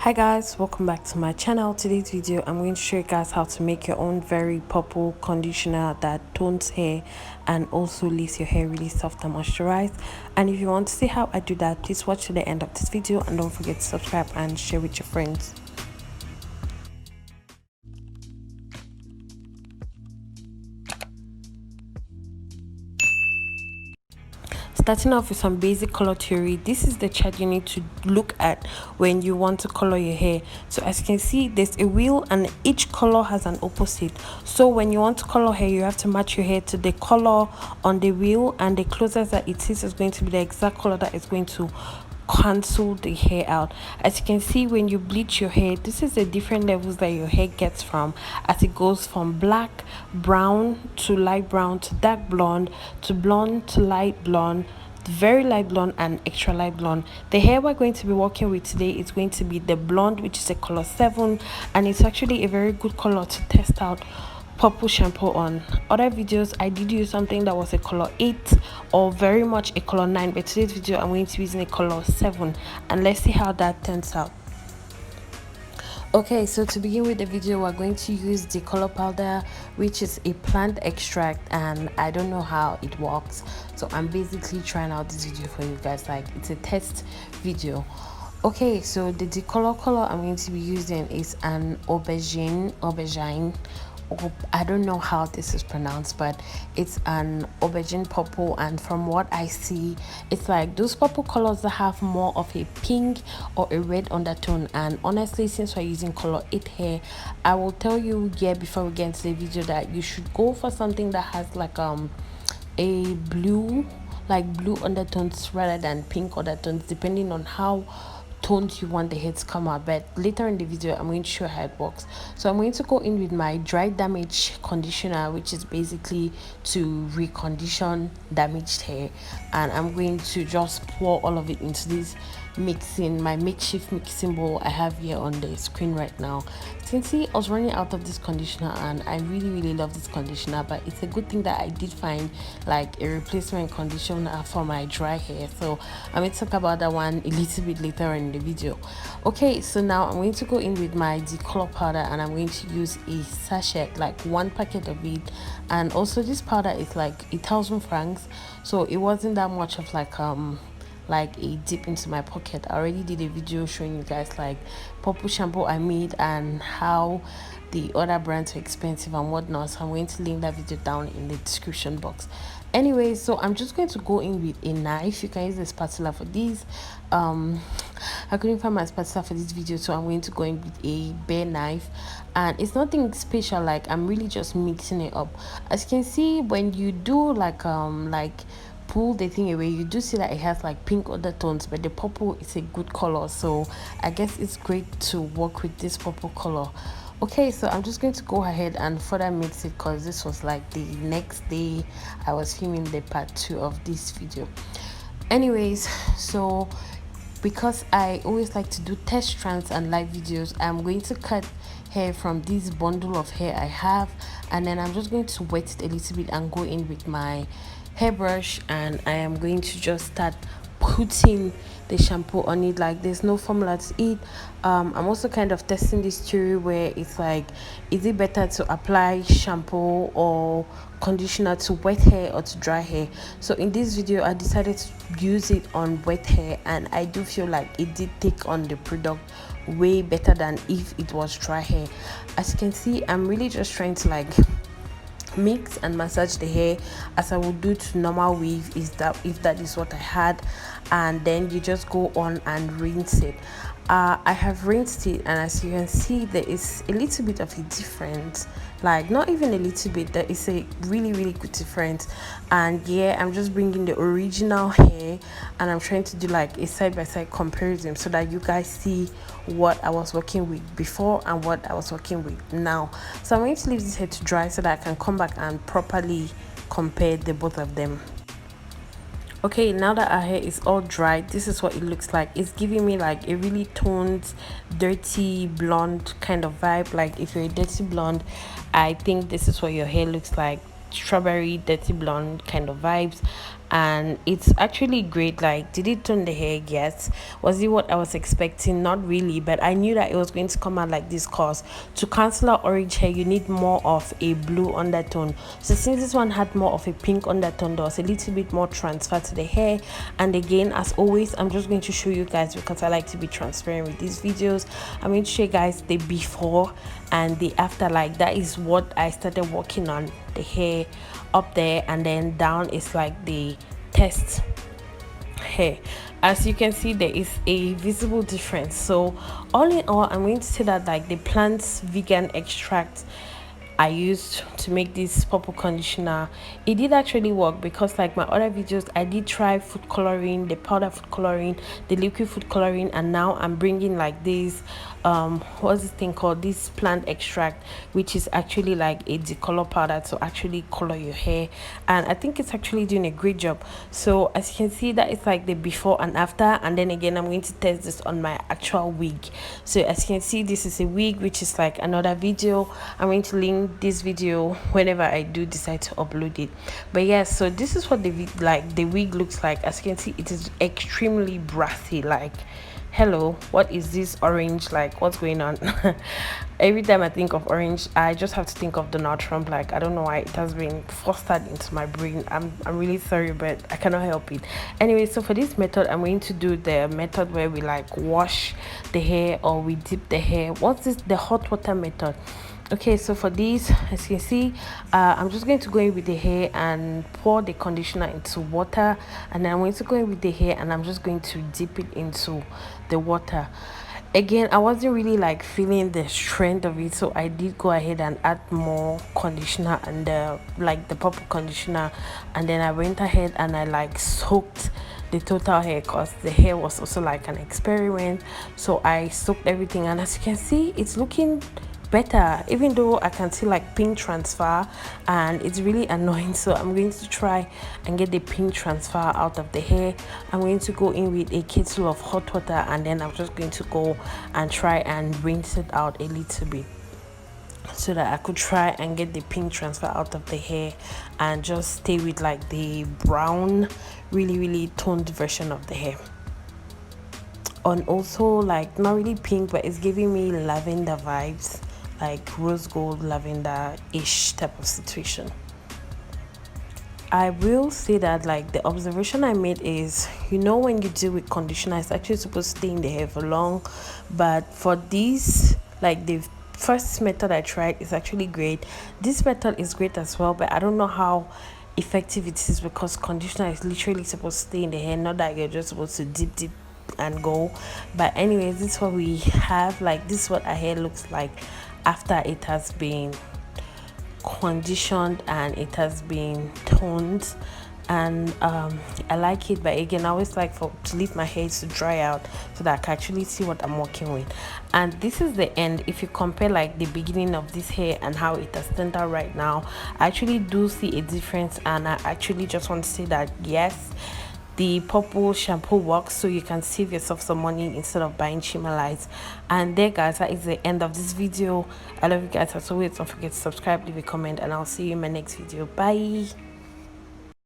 Hi guys, welcome back to my channel. Today's video I'm going to show you guys how to make your own very purple conditioner that tones hair and also leaves your hair really soft and moisturized. And if you want to see how I do that, please watch to the end of this video and don't forget to subscribe and share with your friends. Starting off with some basic color theory, this is the chart you need to look at when you want to color your hair. So as you can see, there's a wheel and each color has an opposite. So when you want to color hair, you have to match your hair to the color on the wheel, and the closest that it is going to be the exact color that is going to cancel the hair out. As you can see, when you bleach your hair, this is the different levels that your hair gets from, as it goes from black, brown to light brown to dark blonde to light blonde, very light blonde and extra light blonde. The hair we're going to be working with today is going to be the blonde, which is a color 7, and it's actually a very good color to test out purple shampoo on. Other videos I did use something that was a color 8 or very much a color 9, but today's video I'm going to be using a color 7, and let's see how that turns out. Okay, so to begin with the video, we're going to use the color powder, which is a plant extract, and I don't know how it works, so I'm basically trying out this video for you guys, like it's a test video. Okay, so the decolor color I'm going to be using is an aubergine, I don't know how this is pronounced, but it's an aubergine purple, and from what I see, it's like those purple colors that have more of a pink or a red undertone. And honestly, since we're using color 8 hair, I will tell you before we get into the video that you should go for something that has like a blue undertones rather than pink undertones, depending on how tones you want the hair to come out. But later in the video I'm going to show how it works. So I'm going to go in with my dry damage conditioner, which is basically to recondition damaged hair, and I'm going to just pour all of it into this my makeshift mixing bowl I have here on the screen right now. You can see I was running out of this conditioner, and I really love this conditioner, but it's a good thing that I did find like a replacement conditioner for my dry hair, so I'm going to talk about that one a little bit later in the video. Okay, so now I'm going to go in with my decolor powder, and I'm going to use a sachet, like 1 packet of it, and also this powder is like 1,000 francs, so it wasn't that much of like a dip into my pocket. I already did a video showing you guys like purple shampoo I made and how the other brands are expensive and whatnot, so I'm going to link that video down in the description box. Anyway, so I'm just going to go in with a knife. You can use a spatula for this. I couldn't find my spatula for this video, so I'm going to go in with a bare knife, and it's nothing special, like I'm really just mixing it up. As you can see, when you do like pull the thing away, you do see that it has like pink undertones, but the purple is a good color, so I guess it's great to work with this purple color. Okay, so I'm just going to go ahead and further mix it, because this was like the next day I was filming the part 2 of this video. Anyways, so because I always like to do test strands and live videos, I'm going to cut hair from this bundle of hair I have, and then I'm just going to wet it a little bit and go in with my hairbrush, and I am going to just start putting the shampoo on it. Like there's no formula to it. I'm also kind of testing this theory where it's like, is it better to apply shampoo or conditioner to wet hair or to dry hair? So in this video I decided to use it on wet hair, and I do feel like it did take on the product way better than if it was dry hair. As you can see, I'm really just trying to like mix and massage the hair as I would do to normal weave, if that is what I had, and then you just go on and rinse it. I have rinsed it, and as you can see, there is a little bit of a difference, like not even a little bit, there is a really good difference. And yeah, I'm just bringing the original hair and I'm trying to do like a side-by-side comparison so that you guys see what I was working with before and what I was working with now. So I'm going to leave this hair to dry so that I can come back and properly compare the both of them. Okay, now that our hair is all dry, this is what it looks like. It's giving me like a really toned, dirty blonde kind of vibe. Like if you're a dirty blonde, I think this is what your hair looks like. Strawberry dirty blonde kind of vibes. and it's actually great. Like, did it tone the hair? Yes. Was it what I was expecting? Not really, but I knew that it was going to come out like this, cause to cancel out orange hair you need more of a blue undertone. So since this one had more of a pink undertone, there was a little bit more transfer to the hair. And again, as always, I'm just going to show you guys, because I like to be transparent with these videos. I'm going to show you guys the before and the after. Like, that is what I started working on, the hair up there, and then down is like the test hair. As you can see, there is a visible difference. So all in all, I'm going to say that like the plant's vegan extract I used to make this purple conditioner, it did actually work, because like my other videos, I did try food coloring, the powder food coloring, the liquid food coloring, and now I'm bringing like this what's this thing called, this plant extract, which is actually like a decolor powder to actually color your hair, and I think it's actually doing a great job. So as you can see, that is like the before and after. And then again, I'm going to test this on my actual wig. So as you can see, this is a wig, which is like another video. I'm going to link this video whenever I do decide to upload it. But yes, so this is what the wig looks like. As you can see, it is extremely brassy. Like, hello, what is this orange? Like, what's going on? Every time I think of orange, I just have to think of Donald Trump. Like, I don't know why it has been fostered into my brain. I'm really sorry, but I cannot help it. Anyway, so for this method, I'm going to do the method where we like wash the hair or we dip the hair. What's this? The hot water method. Okay, so for this, as you can see, I'm just going to go in with the hair and pour the conditioner into water, and then I'm going to go in with the hair and I'm just going to dip it into the water. Again, I wasn't really like feeling the strength of it, so I did go ahead and add more conditioner and like the purple conditioner, and then I went ahead and I like soaked the total hair, because the hair was also like an experiment. So I soaked everything, and as you can see, it's looking better, even though I can see like pink transfer, and it's really annoying. So I'm going to try and get the pink transfer out of the hair. I'm going to go in with a kettle of hot water, and then I'm just going to go and try and rinse it out a little bit, so that I could try and get the pink transfer out of the hair and just stay with like the brown, really toned version of the hair. And also like not really pink, but it's giving me lavender vibes, like rose gold lavender-ish type of situation. I will say that like the observation I made is, you know, when you deal with conditioner, it's actually supposed to stay in the hair for long, but for this, like the first method I tried is actually great. This method is great as well, but I don't know how effective it is, because conditioner is literally supposed to stay in the hair, not that you're just supposed to dip and go. But anyways, this is what we have. Like, this is what our hair looks like after it has been conditioned and it has been toned, and I like it. But again, I always like to leave my hair to dry out so that I can actually see what I'm working with. And this is the end. If you compare like the beginning of this hair and how it has turned out right now, I actually do see a difference, and I actually just want to say that yes, the purple shampoo works, so you can save yourself some money instead of buying shimmer lights. And there guys, that is the end of this video. I love you guys as always. Don't forget to subscribe, leave a comment, and I'll see you in my next video. Bye.